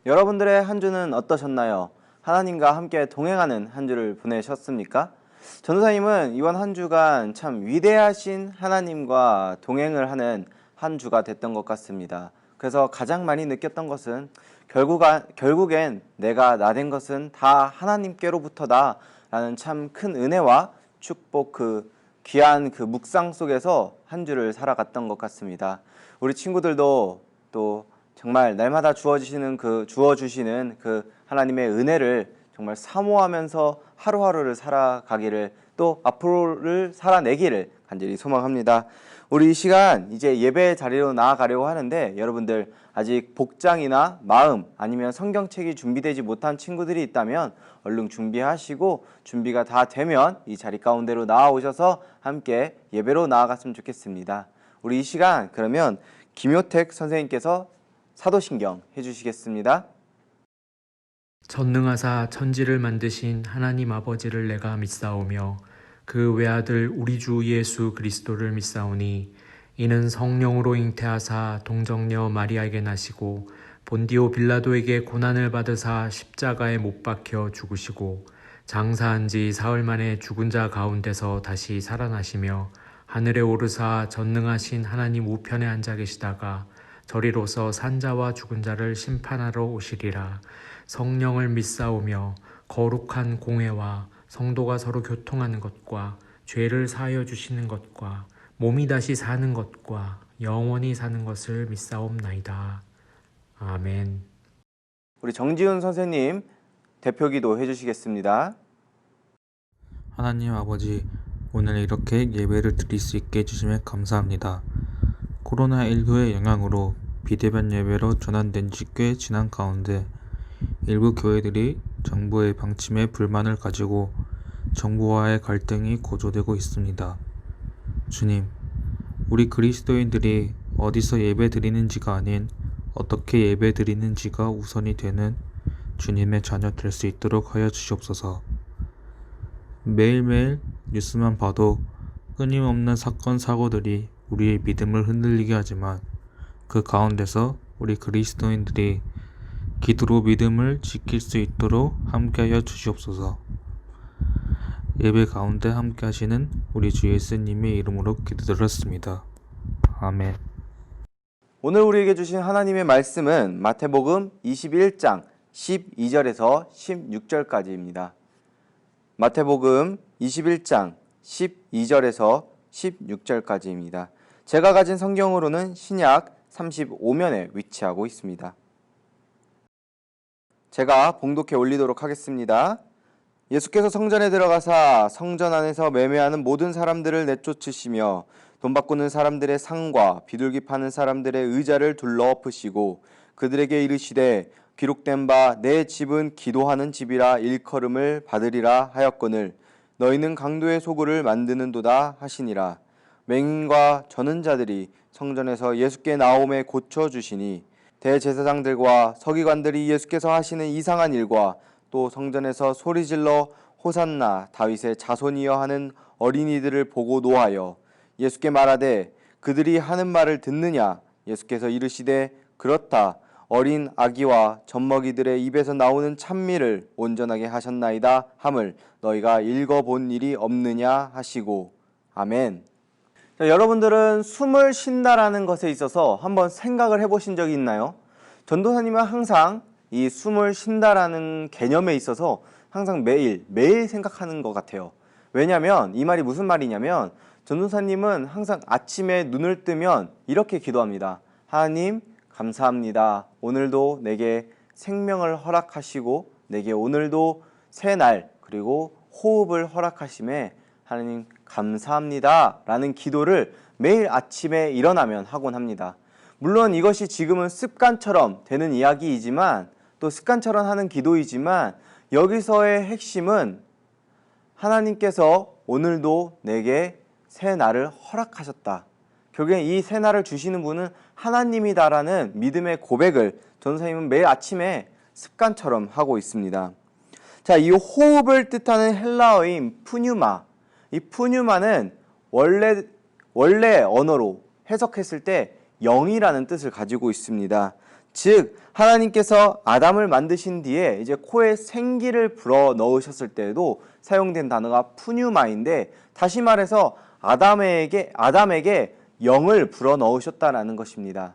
여러분들의 한 주는 어떠셨나요? 하나님과 함께 동행하는 한 주를 보내셨습니까? 전도사님은 이번 한 주간 참 위대하신 하나님과 동행을 하는 한 주가 됐던 것 같습니다. 그래서 가장 많이 느꼈던 것은 결국엔 내가 나된 것은 다 하나님께로부터다 라는 참 큰 은혜와 축복, 그 귀한 그 묵상 속에서 한 주를 살아갔던 것 같습니다. 우리 친구들도 또 정말 날마다 주어주시는 그 하나님의 은혜를 정말 사모하면서 하루하루를 살아가기를, 또 앞으로를 살아내기를 간절히 소망합니다. 우리 이 시간 이제 예배 자리로 나아가려고 하는데, 여러분들 아직 복장이나 마음 아니면 성경책이 준비되지 못한 친구들이 있다면 얼른 준비하시고, 준비가 다 되면 이 자리 가운데로 나와오셔서 함께 예배로 나아갔으면 좋겠습니다. 우리 이 시간 그러면 김효택 선생님께서 사도신경 해주시겠습니다. 전능하사 천지를 만드신 하나님 아버지를 내가 믿사오며 그 외아들 우리 주 예수 그리스도를 믿사오니 이는 성령으로 잉태하사 동정녀 마리아에게 나시고 본디오 빌라도에게 고난을 받으사 십자가에 못 박혀 죽으시고 장사한 지 사흘 만에 죽은 자 가운데서 다시 살아나시며 하늘에 오르사 전능하신 하나님 우편에 앉아 계시다가 저리로서 산자와 죽은 자를 심판하러 오시리라. 성령을 믿사오며 거룩한 공회와 성도가 서로 교통하는 것과 죄를 사하여 주시는 것과 몸이 다시 사는 것과 영원히 사는 것을 믿사옵나이다. 아멘. 우리 정지훈 선생님 대표기도 해주시겠습니다. 하나님 아버지, 오늘 이렇게 예배를 드릴 수 있게 해주심에 감사합니다. 코로나19의 영향으로 비대면 예배로 전환된 지 꽤 지난 가운데 일부 교회들이 정부의 방침에 불만을 가지고 정부와의 갈등이 고조되고 있습니다. 주님, 우리 그리스도인들이 어디서 예배 드리는지가 아닌 어떻게 예배 드리는지가 우선이 되는 주님의 자녀 될 수 있도록 하여 주시옵소서. 매일매일 뉴스만 봐도 끊임없는 사건 사고들이 우리의 믿음을 흔들리게 하지만 그 가운데서 우리 그리스도인들이 기도로 믿음을 지킬 수 있도록 함께하여 주시옵소서. 예배 가운데 함께 하시는 우리 주 예수님의 이름으로 기도드렸습니다. 아멘. 오늘 우리에게 주신 하나님의 말씀은 마태복음 21장 12절에서 16절까지입니다. 마태복음 21장 12절에서 16절까지입니다. 제가 가진 성경으로는 신약 35면에 위치하고 있습니다. 제가 봉독해 올리도록 하겠습니다. 예수께서 성전에 들어가사 성전 안에서 매매하는 모든 사람들을 내쫓으시며 돈 바꾸는 사람들의 상과 비둘기 파는 사람들의 의자를 둘러 엎으시고 그들에게 이르시되 기록된 바 내 집은 기도하는 집이라 일컬음을 받으리라 하였거늘 너희는 강도의 소굴을 만드는도다 하시니라. 맹인과 저는 자들이 성전에서 예수께 나오매 고쳐주시니 대제사장들과 서기관들이 예수께서 하시는 이상한 일과 또 성전에서 소리질러 호산나 다윗의 자손이여 하는 어린이들을 보고 노하여 예수께 말하되 그들이 하는 말을 듣느냐. 예수께서 이르시되 그렇다. 어린 아기와 젖먹이들의 입에서 나오는 찬미를 온전하게 하셨나이다 함을 너희가 읽어본 일이 없느냐 하시고. 아멘. 자, 여러분들은 숨을 쉰다라는 것에 있어서 한번 생각을 해보신 적이 있나요? 전도사님은 항상 이 숨을 쉰다라는 개념에 있어서 항상 매일 생각하는 것 같아요. 왜냐하면 이 말이 무슨 말이냐면 전도사님은 항상 아침에 눈을 뜨면 이렇게 기도합니다. 하나님 감사합니다. 오늘도 내게 생명을 허락하시고 내게 오늘도 새 날 그리고 호흡을 허락하심에 하나님 감사합니다 라는 기도를 매일 아침에 일어나면 하곤 합니다. 물론 이것이 지금은 습관처럼 되는 이야기이지만 또 습관처럼 하는 기도이지만 여기서의 핵심은 하나님께서 오늘도 내게 새 날을 허락하셨다. 결국엔 이 새 날을 주시는 분은 하나님이다라는 믿음의 고백을 전도사님은 매일 아침에 습관처럼 하고 있습니다. 자, 이 호흡을 뜻하는 헬라어인 푸뉴마, 이 푸뉴마는 원래 언어로 해석했을 때 영이라는 뜻을 가지고 있습니다. 즉 하나님께서 아담을 만드신 뒤에 이제 코에 생기를 불어 넣으셨을 때에도 사용된 단어가 푸뉴마인데, 다시 말해서 아담에게 영을 불어 넣으셨다라는 것입니다.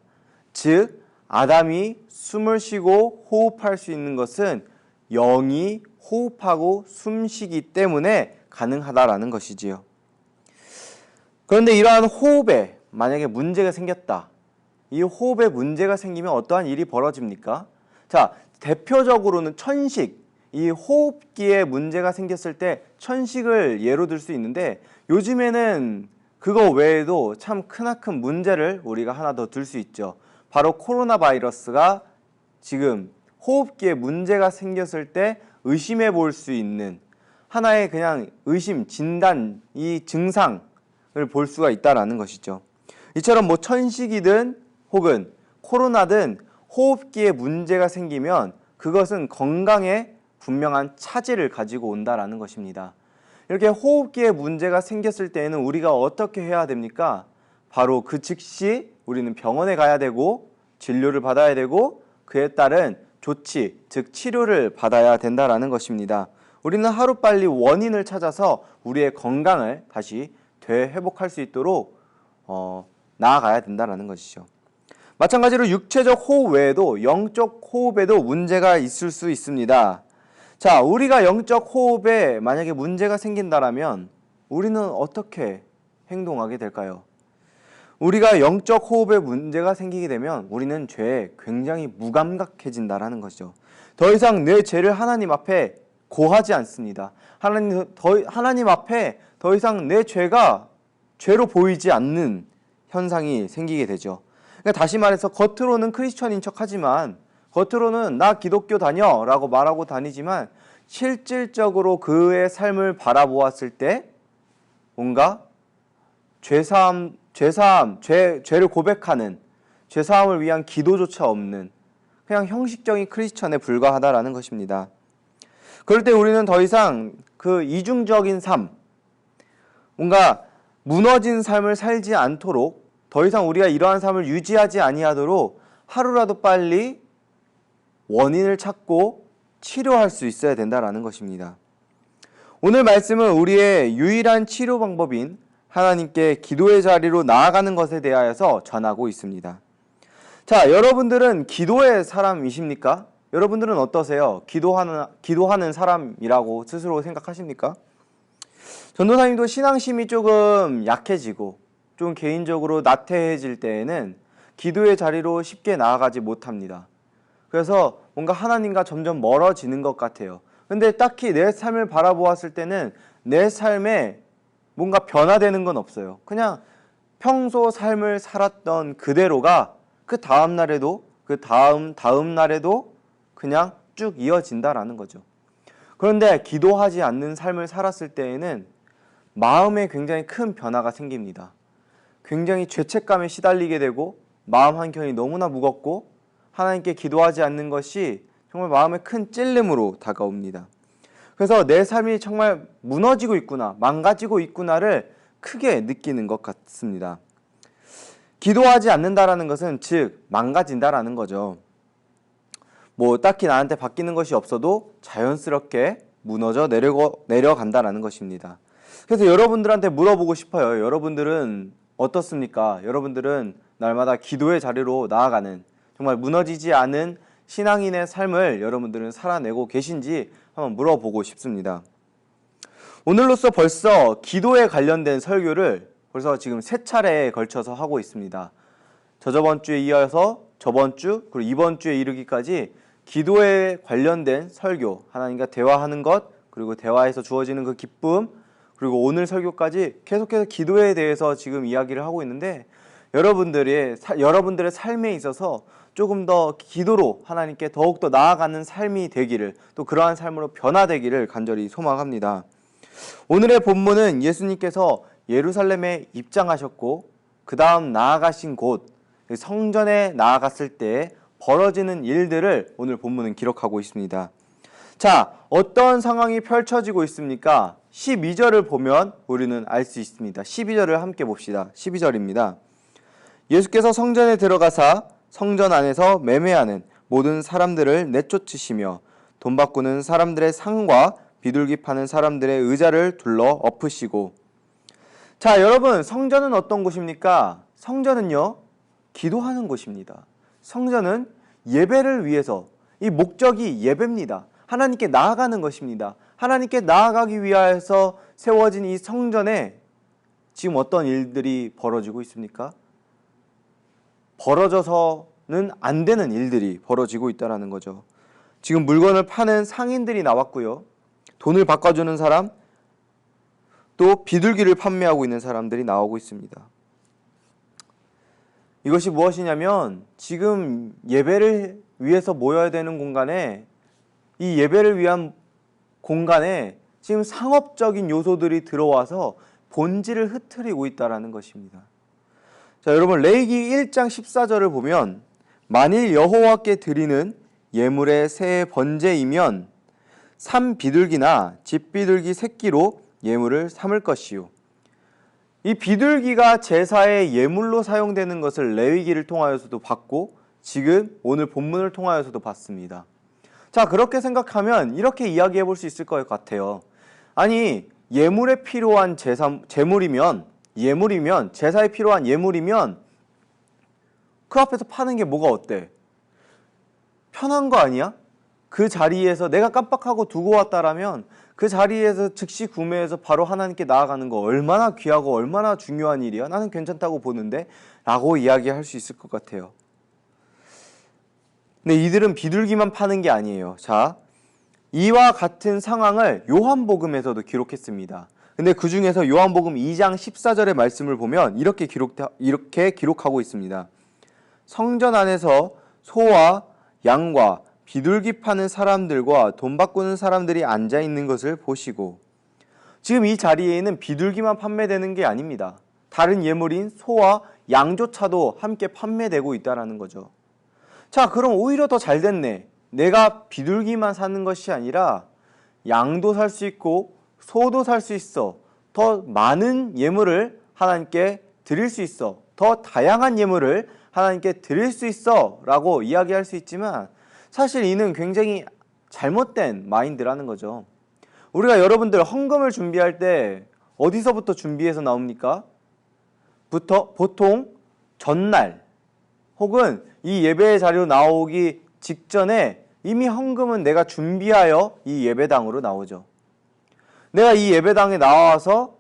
즉 아담이 숨을 쉬고 호흡할 수 있는 것은 영이 호흡하고 숨쉬기 때문에 가능하다라는 것이지요. 그런데 이러한 호흡에 만약에 문제가 생겼다. 이 호흡에 문제가 생기면 어떠한 일이 벌어집니까? 자, 대표적으로는 천식, 이 호흡기에 문제가 생겼을 때 천식을 예로 들 수 있는데, 요즘에는 그거 외에도 참 크나큰 문제를 우리가 하나 더 들 수 있죠. 바로 코로나 바이러스가 지금 호흡기에 문제가 생겼을 때 의심해 볼 수 있는 하나의 그냥 의심, 진단, 이 증상을 볼 수가 있다라는 것이죠. 이처럼 뭐 천식이든 혹은 코로나든 호흡기에 문제가 생기면 그것은 건강에 분명한 차질을 가지고 온다라는 것입니다. 이렇게 호흡기에 문제가 생겼을 때에는 우리가 어떻게 해야 됩니까? 바로 그 즉시 우리는 병원에 가야 되고 진료를 받아야 되고 그에 따른 조치, 즉 치료를 받아야 된다라는 것입니다. 우리는 하루빨리 원인을 찾아서 우리의 건강을 다시 되회복할 수 있도록 나아가야 된다는 것이죠. 마찬가지로 육체적 호흡 외에도 영적 호흡에도 문제가 있을 수 있습니다. 자, 우리가 영적 호흡에 만약에 문제가 생긴다라면 우리는 어떻게 행동하게 될까요? 우리가 영적 호흡에 문제가 생기게 되면 우리는 죄에 굉장히 무감각해진다라는 것이죠. 더 이상 내 죄를 하나님 앞에 고하지 않습니다. 하나님 앞에 더 이상 내 죄가 죄로 보이지 않는 현상이 생기게 되죠. 그러니까 다시 말해서 겉으로는 크리스천인 척하지만, 겉으로는 나 기독교 다녀 라고 말하고 다니지만 실질적으로 그의 삶을 바라보았을 때 뭔가 죄를 고백하는, 죄사함을 위한 기도조차 없는 그냥 형식적인 크리스천에 불과하다라는 것입니다. 그럴 때 우리는 더 이상 그 이중적인 삶, 뭔가 무너진 삶을 살지 않도록, 더 이상 우리가 이러한 삶을 유지하지 아니하도록 하루라도 빨리 원인을 찾고 치료할 수 있어야 된다라는 것입니다. 오늘 말씀은 우리의 유일한 치료 방법인 하나님께 기도의 자리로 나아가는 것에 대하여서 전하고 있습니다. 자, 여러분들은 기도의 사람이십니까? 여러분들은 어떠세요? 기도하는 사람이라고 스스로 생각하십니까? 전도사님도 신앙심이 조금 약해지고 좀 개인적으로 나태해질 때에는 기도의 자리로 쉽게 나아가지 못합니다. 그래서 뭔가 하나님과 점점 멀어지는 것 같아요. 근데 딱히 내 삶을 바라보았을 때는 내 삶에 뭔가 변화되는 건 없어요. 그냥 평소 삶을 살았던 그대로가 그 다음 날에도 그 다음 날에도 그냥 쭉 이어진다라는 거죠. 그런데 기도하지 않는 삶을 살았을 때에는 마음에 굉장히 큰 변화가 생깁니다. 굉장히 죄책감에 시달리게 되고 마음 한켠이 너무나 무겁고 하나님께 기도하지 않는 것이 정말 마음에 큰 찔림으로 다가옵니다. 그래서 내 삶이 정말 무너지고 있구나, 망가지고 있구나를 크게 느끼는 것 같습니다. 기도하지 않는다라는 것은 즉 망가진다라는 거죠. 뭐 딱히 나한테 바뀌는 것이 없어도 자연스럽게 무너져 내려간다라는 것입니다. 그래서 여러분들한테 물어보고 싶어요. 여러분들은 어떻습니까? 여러분들은 날마다 기도의 자리로 나아가는, 정말 무너지지 않은 신앙인의 삶을 여러분들은 살아내고 계신지 한번 물어보고 싶습니다. 오늘로써 벌써 기도에 관련된 설교를 벌써 지금 3차례에 걸쳐서 하고 있습니다. 저저번 주에 이어서 저번 주 그리고 이번 주에 이르기까지 기도에 관련된 설교, 하나님과 대화하는 것, 그리고 대화에서 주어지는 그 기쁨, 그리고 오늘 설교까지 계속해서 기도에 대해서 지금 이야기를 하고 있는데, 여러분들의 삶에 있어서 조금 더 기도로 하나님께 더욱더 나아가는 삶이 되기를, 또 그러한 삶으로 변화되기를 간절히 소망합니다. 오늘의 본문은 예수님께서 예루살렘에 입장하셨고 그 다음 나아가신 곳 성전에 나아갔을 때 벌어지는 일들을 오늘 본문은 기록하고 있습니다. 자, 어떤 상황이 펼쳐지고 있습니까? 12절을 보면 우리는 알 수 있습니다. 12절을 함께 봅시다. 12절입니다. 예수께서 성전에 들어가사 성전 안에서 매매하는 모든 사람들을 내쫓으시며 돈 바꾸는 사람들의 상과 비둘기 파는 사람들의 의자를 둘러 엎으시고. 자, 여러분, 성전은 어떤 곳입니까? 성전은요, 기도하는 곳입니다. 성전은 예배를 위해서, 이 목적이 예배입니다. 하나님께 나아가는 것입니다. 하나님께 나아가기 위하여서 세워진 이 성전에 지금 어떤 일들이 벌어지고 있습니까? 벌어져서는 안 되는 일들이 벌어지고 있다는 거죠. 지금 물건을 파는 상인들이 나왔고요. 돈을 바꿔주는 사람, 또 비둘기를 판매하고 있는 사람들이 나오고 있습니다. 이것이 무엇이냐면 지금 예배를 위해서 모여야 되는 공간에, 이 예배를 위한 공간에 지금 상업적인 요소들이 들어와서 본질을 흐트리고 있다는 것입니다. 자, 여러분, 레위기 1장 14절을 보면 만일 여호와께 드리는 예물의 새 번제이면 산비둘기나 집비둘기 새끼로 예물을 삼을 것이요. 이 비둘기가 제사의 예물로 사용되는 것을 레위기를 통하여서도 봤고 지금 오늘 본문을 통하여서도 봤습니다. 자, 그렇게 생각하면 이렇게 이야기해 볼 수 있을 것 같아요. 아니, 예물에 필요한 예물이면 제사에 필요한 예물이면 그 앞에서 파는 게 뭐가 어때? 편한 거 아니야? 그 자리에서 내가 깜빡하고 두고 왔다라면 그 자리에서 즉시 구매해서 바로 하나님께 나아가는 거 얼마나 귀하고 얼마나 중요한 일이야? 나는 괜찮다고 보는데 라고 이야기할 수 있을 것 같아요. 근데 이들은 비둘기만 파는 게 아니에요. 자, 이와 같은 상황을 요한복음에서도 기록했습니다. 근데 그 중에서 요한복음 2장 14절의 말씀을 보면 이렇게 기록하고 있습니다. 성전 안에서 소와 양과 비둘기 파는 사람들과 돈 바꾸는 사람들이 앉아 있는 것을 보시고. 지금 이 자리에는 비둘기만 판매되는 게 아닙니다. 다른 예물인 소와 양조차도 함께 판매되고 있다는 거죠. 자, 그럼 오히려 더 잘 됐네. 내가 비둘기만 사는 것이 아니라 양도 살 수 있고 소도 살 수 있어. 더 많은 예물을 하나님께 드릴 수 있어. 더 다양한 예물을 하나님께 드릴 수 있어 라고 이야기할 수 있지만 사실 이는 굉장히 잘못된 마인드라는 거죠. 우리가 여러분들 헌금을 준비할 때 어디서부터 준비해서 나옵니까? 보통 전날 혹은 이 예배의 자리로 나오기 직전에 이미 헌금은 내가 준비하여 이 예배당으로 나오죠. 내가 이 예배당에 나와서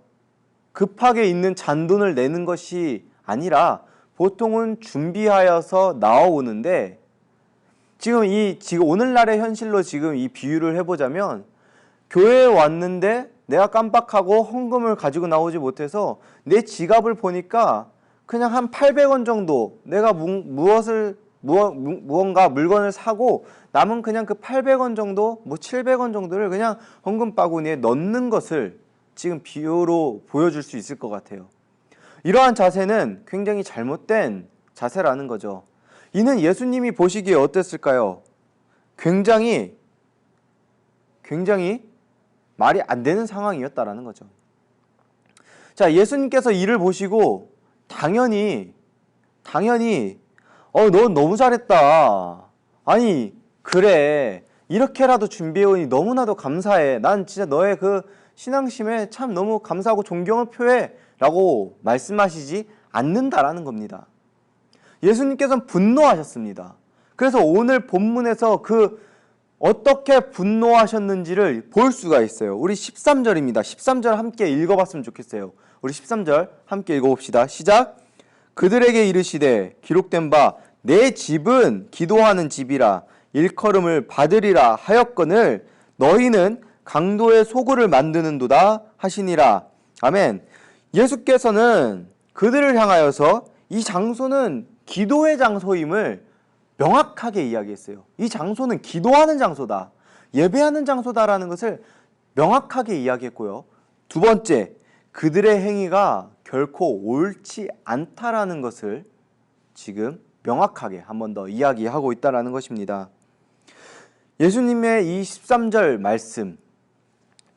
급하게 있는 잔돈을 내는 것이 아니라 보통은 준비하여서 나오는데 지금 오늘날의 현실로 지금 이 비유를 해보자면 교회에 왔는데 내가 깜빡하고 헌금을 가지고 나오지 못해서 내 지갑을 보니까 그냥 한 800원 정도 내가 무언가 물건을 사고 남은 그냥 그 800원 정도 700원 정도를 그냥 헌금 바구니에 넣는 것을 지금 비유로 보여줄 수 있을 것 같아요. 이러한 자세는 굉장히 잘못된 자세라는 거죠. 이는 예수님이 보시기에 어땠을까요? 굉장히 말이 안 되는 상황이었다라는 거죠. 자, 예수님께서 이를 보시고 당연히 너 너무 잘했다. 아니 그래, 이렇게라도 준비해오니 너무나도 감사해. 난 진짜 너의 그 신앙심에 참 너무 감사하고 존경을 표해 라고 말씀하시지 않는다라는 겁니다. 예수님께서는 분노하셨습니다. 그래서 오늘 본문에서 그 어떻게 분노하셨는지를 볼 수가 있어요. 우리 13절입니다. 13절 함께 읽어봤으면 좋겠어요. 우리 13절 함께 읽어봅시다. 시작. 그들에게 이르시되 기록된 바 내 집은 기도하는 집이라 일컬음을 받으리라 하였거늘 너희는 강도의 소굴을 만드는도다 하시니라. 아멘. 예수께서는 그들을 향하여서 이 장소는 기도의 장소임을 명확하게 이야기했어요. 이 장소는 기도하는 장소다, 예배하는 장소다라는 것을 명확하게 이야기했고요. 두 번째, 그들의 행위가 결코 옳지 않다라는 것을 지금 명확하게 한 번 더 이야기하고 있다는 것입니다. 예수님의 이 13절 말씀,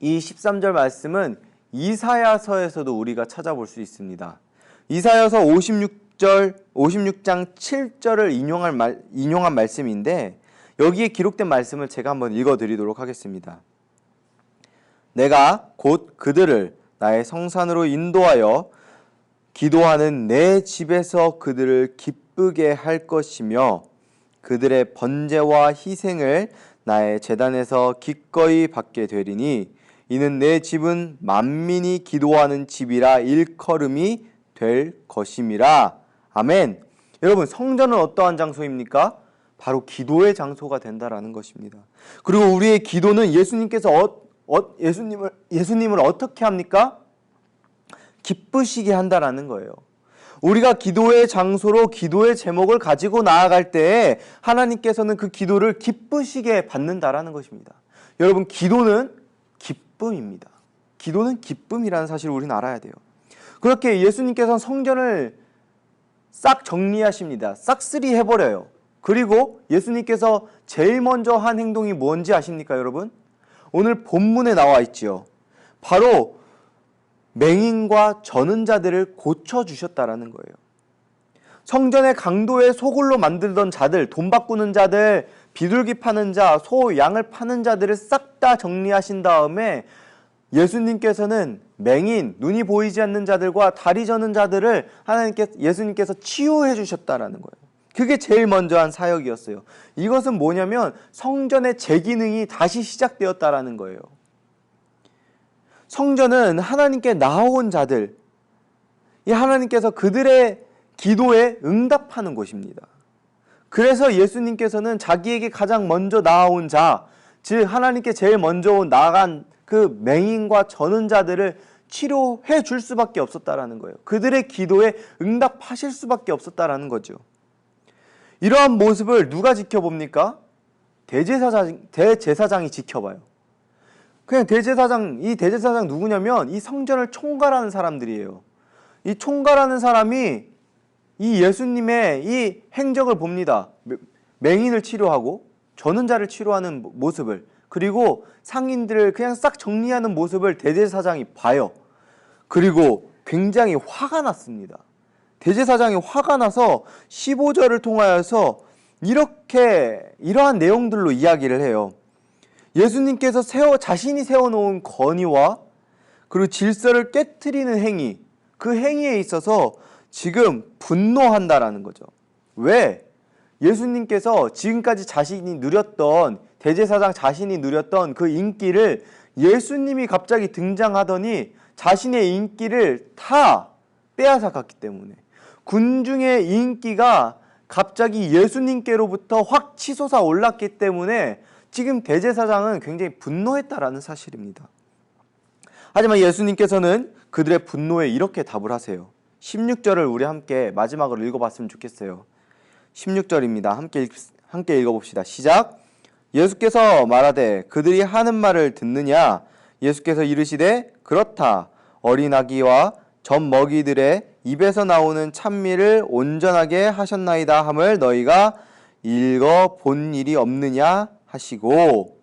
이 13절 말씀은 이사야서에서도 우리가 찾아볼 수 있습니다. 이사야서 56장 7절을 인용한 말씀인데 여기에 기록된 말씀을 제가 한번 읽어드리도록 하겠습니다. 내가 곧 그들을 나의 성산으로 인도하여 기도하는 내 집에서 그들을 기쁘게 할 것이며 그들의 번제와 희생을 나의 제단에서 기꺼이 받게 되리니 이는 내 집은 만민이 기도하는 집이라 일컬음이 될 것임이라. 아멘. 여러분, 성전은 어떠한 장소입니까? 바로 기도의 장소가 된다라는 것입니다. 그리고 우리의 기도는 예수님께서 예수님을 어떻게 합니까? 기쁘시게 한다라는 거예요. 우리가 기도의 장소로 기도의 제목을 가지고 나아갈 때 하나님께서는 그 기도를 기쁘시게 받는다라는 것입니다. 여러분, 기도는 기쁨입니다. 기도는 기쁨이라는 사실을 우리는 알아야 돼요. 그렇게 예수님께서는 성전을 싹 정리하십니다. 싹쓸이 해버려요. 그리고 예수님께서 제일 먼저 한 행동이 뭔지 아십니까, 여러분? 오늘 본문에 나와 있지요. 바로 맹인과 저는 자들을 고쳐주셨다라는 거예요. 성전의 강도의 소굴로 만들던 자들, 돈 바꾸는 자들, 비둘기 파는 자, 소, 양을 파는 자들을 싹 다 정리하신 다음에 예수님께서는 맹인, 눈이 보이지 않는 자들과 다리 저는 자들을 예수님께서 치유해 주셨다라는 거예요. 그게 제일 먼저 한 사역이었어요. 이것은 뭐냐면 성전의 재기능이 다시 시작되었다라는 거예요. 성전은 하나님께 나아온 자들, 이 하나님께서 그들의 기도에 응답하는 곳입니다. 그래서 예수님께서는 자기에게 가장 먼저 나아온 자, 즉 하나님께 제일 먼저 나아간 그 맹인과 저는 자들을 치료해 줄 수밖에 없었다라는 거예요. 그들의 기도에 응답하실 수밖에 없었다라는 거죠. 이러한 모습을 누가 지켜봅니까? 대제사장이 지켜봐요. 그냥 이 대제사장 누구냐면 이 성전을 총괄하는 사람들이에요. 이 총괄하는 사람이 이 예수님의 이 행적을 봅니다. 맹인을 치료하고 저는 자를 치료하는 모습을, 그리고 상인들을 그냥 싹 정리하는 모습을 대제사장이 봐요. 그리고 굉장히 화가 났습니다. 대제사장이 화가 나서 15절을 통하여서 이러한 내용들로 이야기를 해요. 예수님께서 자신이 세워놓은 권위와 그리고 질서를 깨트리는 행위, 그 행위에 있어서 지금 분노한다라는 거죠. 왜? 예수님께서 지금까지 대제사장 자신이 누렸던 그 인기를 예수님이 갑자기 등장하더니 자신의 인기를 다 빼앗아갔기 때문에, 군중의 인기가 갑자기 예수님께로부터 확 치솟아 올랐기 때문에 지금 대제사장은 굉장히 분노했다라는 사실입니다. 하지만 예수님께서는 그들의 분노에 이렇게 답을 하세요. 16절을 우리 함께 마지막으로 읽어봤으면 좋겠어요. 16절입니다. 함께 읽어봅시다. 시작. 예수께서 말하되 그들이 하는 말을 듣느냐? 예수께서 이르시되 그렇다. 어린 아기와 젖 먹이들의 입에서 나오는 찬미를 온전하게 하셨나이다 함을 너희가 읽어본 일이 없느냐 하시고,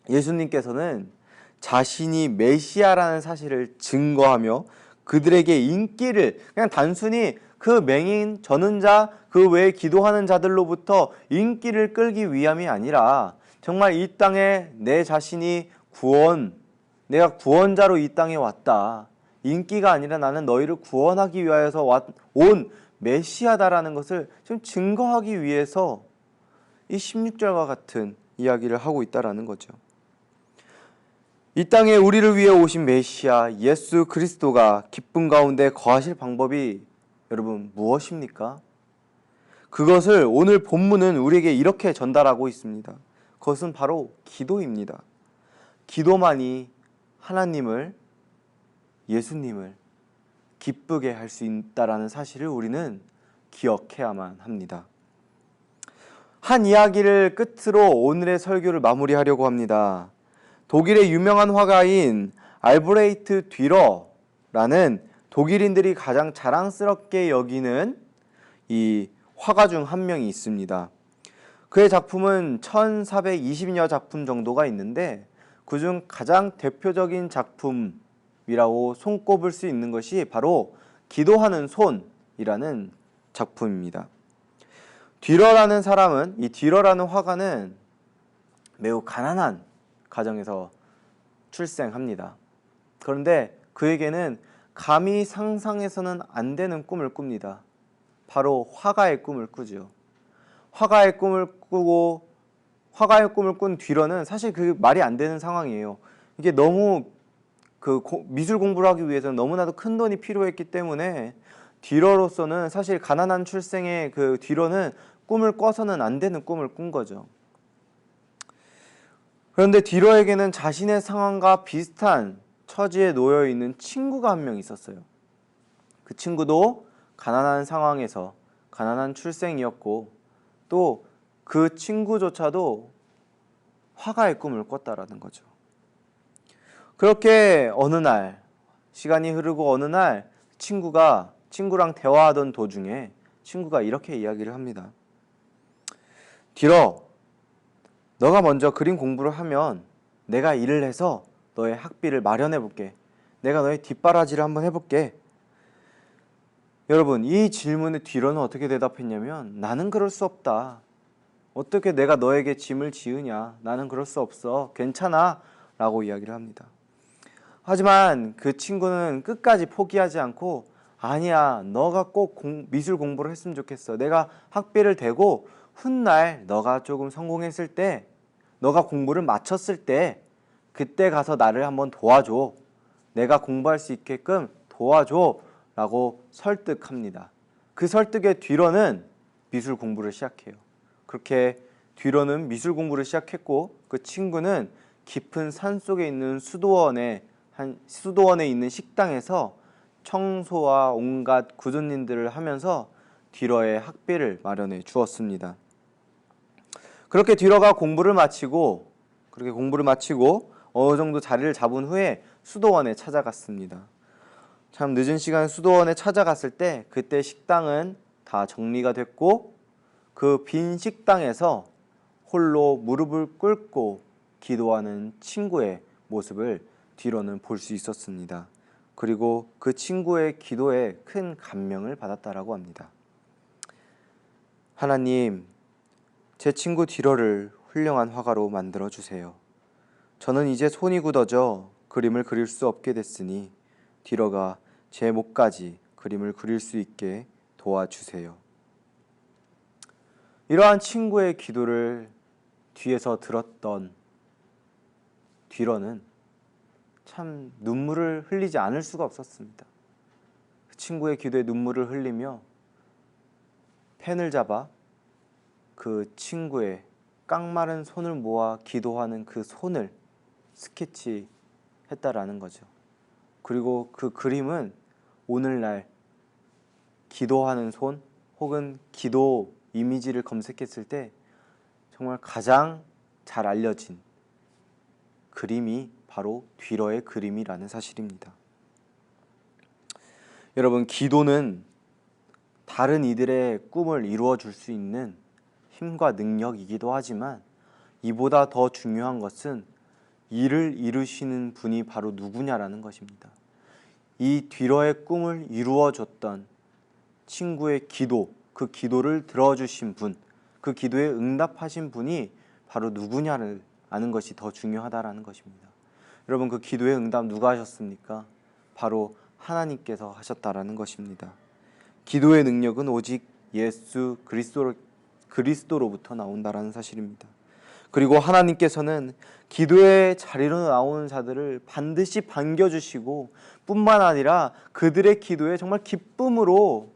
예수님께서는 자신이 메시아라는 사실을 증거하며 그들에게 인기를, 그냥 단순히 그 맹인, 저는 자, 그 외에 기도하는 자들로부터 인기를 끌기 위함이 아니라 정말 이 땅에 내 자신이 내가 구원자로 이 땅에 왔다, 인기가 아니라 나는 너희를 구원하기 위하여서 온 메시아다라는 것을 좀 증거하기 위해서 이 16절과 같은 이야기를 하고 있다라는 거죠. 이 땅에 우리를 위해 오신 메시아 예수 그리스도가 기쁨 가운데 거하실 방법이 여러분 무엇입니까? 그것을 오늘 본문은 우리에게 이렇게 전달하고 있습니다. 그것은 바로 기도입니다. 기도만이 하나님을, 예수님을 기쁘게 할 수 있다라는 사실을 우리는 기억해야만 합니다. 한 이야기를 끝으로 오늘의 설교를 마무리하려고 합니다. 독일의 유명한 화가인 알브레히트 듀러라는 독일인들이 가장 자랑스럽게 여기는 이 화가 중 한 명이 있습니다. 그의 작품은 1420여 작품 정도가 있는데 그중 가장 대표적인 작품이라고 손꼽을 수 있는 것이 바로 기도하는 손, 화가이라는 작품입니다. 듀러라는 사람은, 이 듀러라는 화가는 매우 가난한 가정에서 출생합니다. 그런데 그에게는 감히 상상해서는 안 되는 꿈을 꿉니다. 바로 화가의 꿈을 꾸죠. 화가의 꿈을 꾼 듀러는 사실 그 말이 안 되는 상황이에요. 이게 너무 미술 공부를 하기 위해서는 너무나도 큰 돈이 필요했기 때문에 듀러로서는 사실 가난한 출생의 그 듀러는 꿈을 꿔서는 안 되는 꿈을 꾼 거죠. 그런데 듀러에게는 자신의 상황과 비슷한 처지에 놓여 있는 친구가 한 명 있었어요. 그 친구도 가난한 상황에서 가난한 출생이었고 또 그 친구조차도 화가의 꿈을 꿨다라는 거죠. 그렇게 어느 날 시간이 흐르고 어느 날 친구랑 대화하던 도중에 친구가 이렇게 이야기를 합니다. 듀러, 너가 먼저 그림 공부를 하면 내가 일을 해서 너의 학비를 마련해 볼게. 내가 너의 뒷바라지를 한번 해볼게. 여러분, 이 질문에 듀러는 어떻게 대답했냐면 나는 그럴 수 없다. 어떻게 내가 너에게 짐을 지으냐. 나는 그럴 수 없어. 괜찮아. 라고 이야기를 합니다. 하지만 그 친구는 끝까지 포기하지 않고 아니야. 너가 꼭 미술 공부를 했으면 좋겠어. 내가 학비를 대고 훗날 너가 조금 성공했을 때 너가 공부를 마쳤을 때 그때 가서 나를 한번 도와줘. 내가 공부할 수 있게끔 도와줘. 라고 설득합니다. 그 설득에 듀러는 미술 공부를 시작해요. 그렇게 듀러는 미술 공부를 시작했고 그 친구는 깊은 산속에 있는 수도원에 있는 식당에서 청소와 온갖 구조님들을 하면서 듀러의 학비를 마련해 주었습니다. 그렇게 듀러가 공부를 마치고 어느 정도 자리를 잡은 후에 수도원에 찾아갔습니다. 참 늦은 시간에 수도원에 찾아갔을 때 그때 식당은 다 정리가 됐고 그 빈 식당에서 홀로 무릎을 꿇고 기도하는 친구의 모습을 듀러는 볼 수 있었습니다. 그리고 그 친구의 기도에 큰 감명을 받았다라고 합니다. 하나님, 제 친구 듀러를 훌륭한 화가로 만들어 주세요. 저는 이제 손이 굳어져 그림을 그릴 수 없게 됐으니 듀러가 제 목까지 그림을 그릴 수 있게 도와주세요. 이러한 친구의 기도를 뒤에서 들었던 듀러는 참 눈물을 흘리지 않을 수가 없었습니다. 그 친구의 기도에 눈물을 흘리며 펜을 잡아 그 친구의 깡마른 손을 모아 기도하는 그 손을 스케치했다라는 거죠. 그리고 그 그림은 오늘날 기도하는 손 혹은 기도 이미지를 검색했을 때 정말 가장 잘 알려진 그림이 바로 듀러의 그림이라는 사실입니다. 여러분, 기도는 다른 이들의 꿈을 이루어 줄 수 있는 힘과 능력이기도 하지만 이보다 더 중요한 것은 이를 이루시는 분이 바로 누구냐라는 것입니다. 이 듀러의 꿈을 이루어 줬던 친구의 기도, 그 기도를 들어주신 분, 그 기도에 응답하신 분이 바로 누구냐를 아는 것이 더 중요하다라는 것입니다. 여러분, 그 기도의 응답 누가 하셨습니까? 바로 하나님께서 하셨다라는 것입니다. 기도의 능력은 오직 예수 그리스도로부터 나온다라는 사실입니다. 그리고 하나님께서는 기도의 자리로 나오는 자들을 반드시 반겨주시고 뿐만 아니라 그들의 기도에 정말 기쁨으로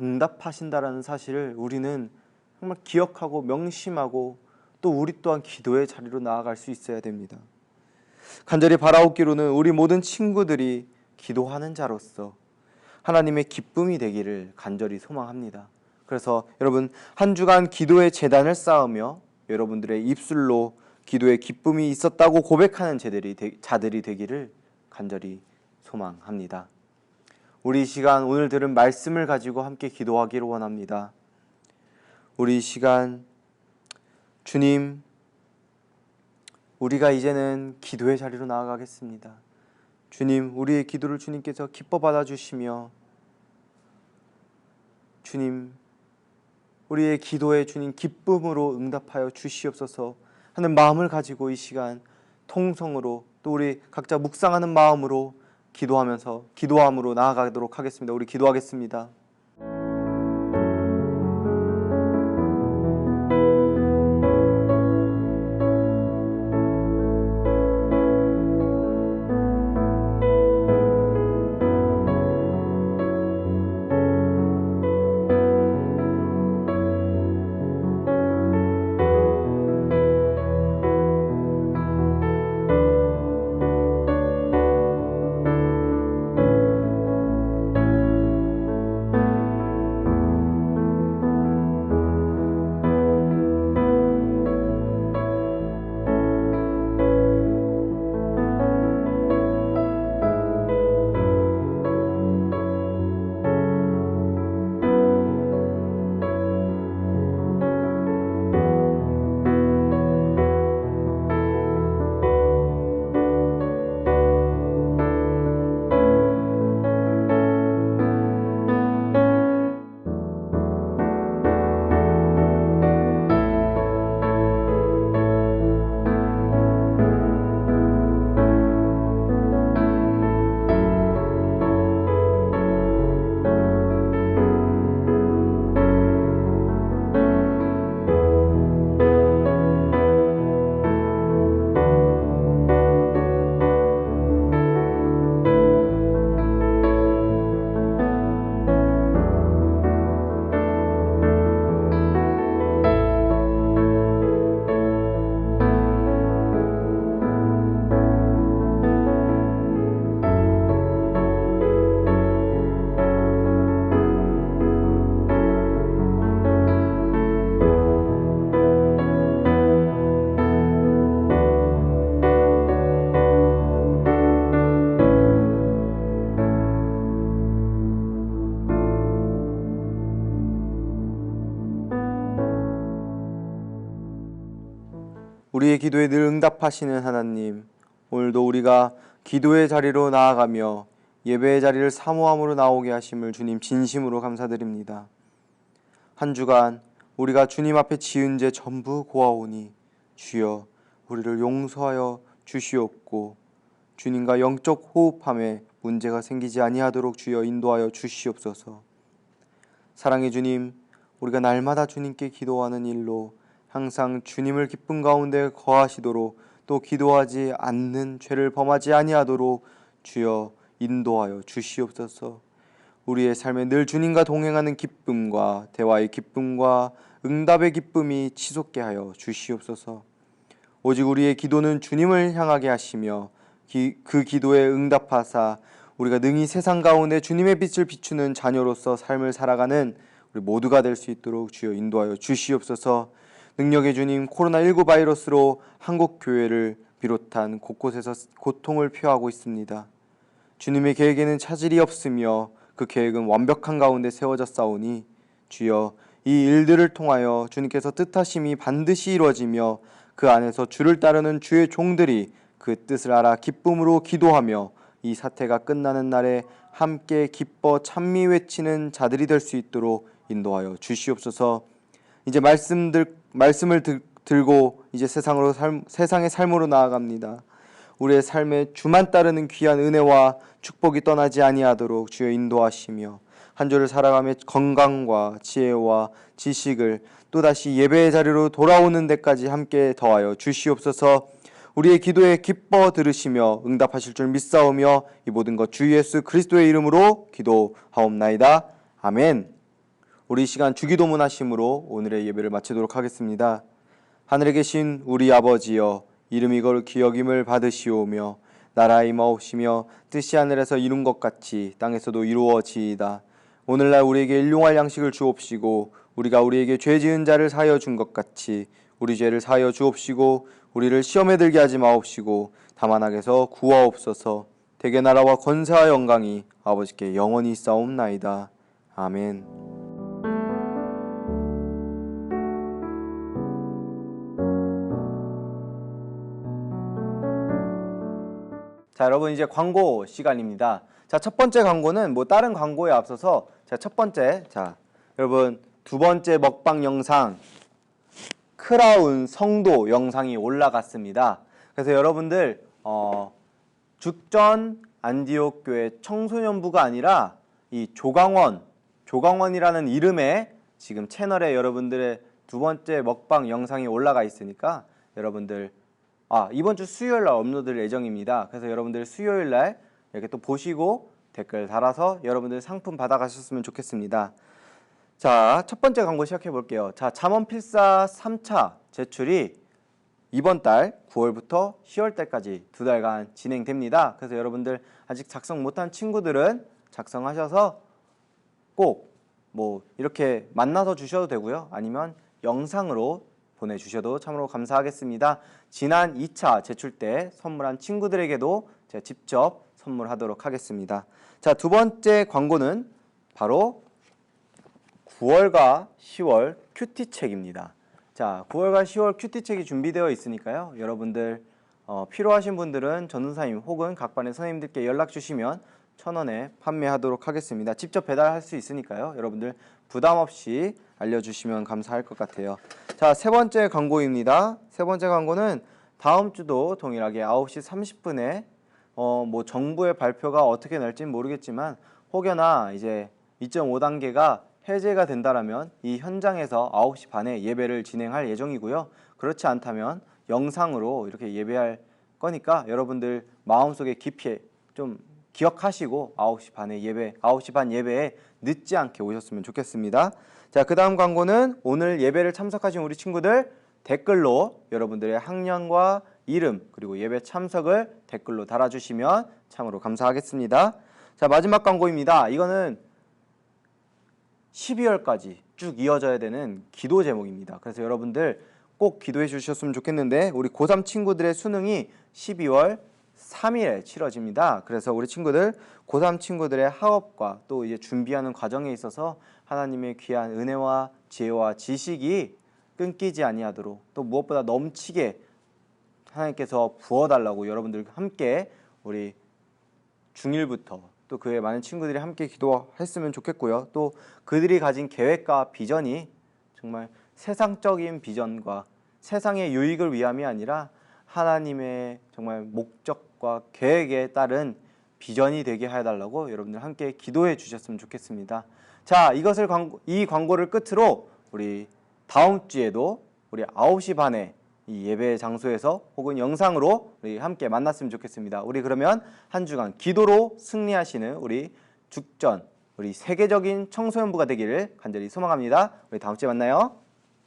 응답하신다라는 사실을 우리는 정말 기억하고 명심하고 또 우리 또한 기도의 자리로 나아갈 수 있어야 됩니다. 간절히 바라옵기로는 우리 모든 친구들이 기도하는 자로서 하나님의 기쁨이 되기를 간절히 소망합니다. 그래서 여러분, 한 주간 기도의 제단을 쌓으며 여러분들의 입술로 기도의 기쁨이 있었다고 고백하는 자들이 되기를 간절히 소망합니다. 우리 시간 오늘 들은 말씀을 가지고 함께 기도하기를 원합니다. 우리 시간 주님, 우리가 이제는 기도의 자리로 나아가겠습니다. 주님, 우리의 기도를 주님께서 기뻐 받아주시며 주님, 우리의 기도에 주님 기쁨으로 응답하여 주시옵소서 하는 마음을 가지고 이 시간 통성으로 또 우리 각자 묵상하는 마음으로 기도함으로 나아가도록 하겠습니다. 우리 기도하겠습니다. 우리의 기도에 늘 응답하시는 하나님, 오늘도 우리가 기도의 자리로 나아가며 예배의 자리를 사모함으로 나오게 하심을 주님 진심으로 감사드립니다. 한 주간 우리가 주님 앞에 지은 죄 전부 고아오니 주여 우리를 용서하여 주시옵고 주님과 영적 호흡함에 문제가 생기지 아니하도록 주여 인도하여 주시옵소서. 사랑의 주님, 우리가 날마다 주님께 기도하는 일로 항상 주님을 기쁨 가운데 거하시도록 또 기도하지 않는 죄를 범하지 아니하도록 주여 인도하여 주시옵소서. 우리의 삶에 늘 주님과 동행하는 기쁨과 대화의 기쁨과 응답의 기쁨이 치솟게 하여 주시옵소서. 오직 우리의 기도는 주님을 향하게 하시며 그 기도에 응답하사 우리가 능히 세상 가운데 주님의 빛을 비추는 자녀로서 삶을 살아가는 우리 모두가 될 수 있도록 주여 인도하여 주시옵소서. 능력의 주님, 코로나19 바이러스로 한국 교회를 비롯한 곳곳에서 고통을 표하고 있습니다. 주님의 계획에는 차질이 없으며 그 계획은 완벽한 가운데 세워졌사오니 주여 이 일들을 통하여 주님께서 뜻하심이 반드시 이루어지며 그 안에서 주를 따르는 주의 종들이 그 뜻을 알아 기쁨으로 기도하며 이 사태가 끝나는 날에 함께 기뻐 찬미 외치는 자들이 될 수 있도록 인도하여 주시옵소서. 이제 말씀을 들고 이제 세상의 삶으로 나아갑니다. 우리의 삶에 주만 따르는 귀한 은혜와 축복이 떠나지 아니하도록 주여 인도하시며 한 주를 살아가며 건강과 지혜와 지식을 또다시 예배의 자리로 돌아오는 데까지 함께 더하여 주시옵소서. 우리의 기도에 기뻐 들으시며 응답하실 줄 믿사오며 이 모든 것 주 예수 그리스도의 이름으로 기도하옵나이다. 아멘. 우리 이 시간 주기도문 하심으로 오늘의 예배를 마치도록 하겠습니다. 하늘에 계신 우리 아버지여, 이름이 거룩히 여김을 받으시오며 나라의 임하옵시며 뜻이 하늘에서 이룬 것 같이 땅에서도 이루어지이다. 오늘날 우리에게 일용할 양식을 주옵시고 우리가 우리에게 죄 지은 자를 사하여 준 것 같이 우리 죄를 사하여 주옵시고 우리를 시험에 들게 하지 마옵시고 다만 악에서 구하옵소서. 대개 나라와 권세와 영광이 아버지께 영원히 있사옵나이다. 아멘. 자, 여러분 이제 광고 시간입니다. 자, 첫 번째 광고는 다른 광고에 앞서서 제가 첫 번째 여러분 두 번째 먹방 영상 크라운 성도 영상이 올라갔습니다. 그래서 여러분들 죽전 안디옥 교회 청소년부가 아니라 이 조강원이라는 이름의 지금 채널에 여러분들의 두 번째 먹방 영상이 올라가 있으니까 여러분들 이번 주 수요일 날 업로드될 예정입니다. 그래서 여러분들 수요일 날 이렇게 또 보시고 댓글 달아서 여러분들 상품 받아가셨으면 좋겠습니다. 자, 첫 번째 광고 시작해 볼게요. 자, 잠원 필사 3차 제출이 이번 달 9월부터 10월 달까지 두 달간 진행됩니다. 그래서 여러분들 아직 작성 못한 친구들은 작성하셔서 꼭 뭐 이렇게 만나서 주셔도 되고요. 아니면 영상으로 보내주셔도 참으로 감사하겠습니다. 지난 2차 제출 때 선물한 친구들에게도 제가 직접 선물하도록 하겠습니다. 자, 두 번째 광고는 바로 9월과 10월 큐티책입니다. 자, 9월과 10월 큐티책이 준비되어 있으니까요. 여러분들 필요하신 분들은 전도사님 혹은 각 반의 선생님들께 연락 주시면 1,000원에 판매하도록 하겠습니다. 직접 배달할 수 있으니까요. 여러분들 부담 없이 알려주시면 감사할 것 같아요. 자, 세 번째 광고입니다. 세 번째 광고는 다음 주도 동일하게 9시 30분에 뭐 정부의 발표가 어떻게 날지는 모르겠지만 혹여나 이제 2.5단계가 해제가 된다라면 이 현장에서 9시 반에 예배를 진행할 예정이고요. 그렇지 않다면 영상으로 이렇게 예배할 거니까 여러분들 마음속에 깊이 좀 기억하시고 9시 반 예배에 늦지 않게 오셨으면 좋겠습니다. 자, 그 다음 광고는 오늘 예배를 참석하신 우리 친구들 댓글로 여러분들의 학년과 이름 그리고 예배 참석을 댓글로 달아주시면 참으로 감사하겠습니다. 자, 마지막 광고입니다. 이거는 12월까지 쭉 이어져야 되는 기도 제목입니다. 그래서 여러분들 꼭 기도해 주셨으면 좋겠는데 우리 고3 친구들의 수능이 12월 3일에 치러집니다. 그래서 우리 친구들 고3 친구들의 학업과 또 이제 준비하는 과정에 있어서 하나님의 귀한 은혜와 지혜와 지식이 끊기지 아니하도록 또 무엇보다 넘치게 하나님께서 부어달라고 여러분들 함께 우리 중1부터 또 그 외 많은 친구들이 함께 기도했으면 좋겠고요. 또 그들이 가진 계획과 비전이 정말 세상적인 비전과 세상의 유익을 위함이 아니라 하나님의 정말 목적과 계획에 따른 비전이 되게 해달라고 여러분들 함께 기도해 주셨으면 좋겠습니다. 자, 이 광고를 끝으로 우리 다음 주에도 우리 9시 반에 이 예배 장소에서 혹은 영상으로 우리 함께 만났으면 좋겠습니다. 우리 그러면 한 주간 기도로 승리하시는 우리 죽전 우리 세계적인 청소년부가 되기를 간절히 소망합니다. 우리 다음 주에 만나요.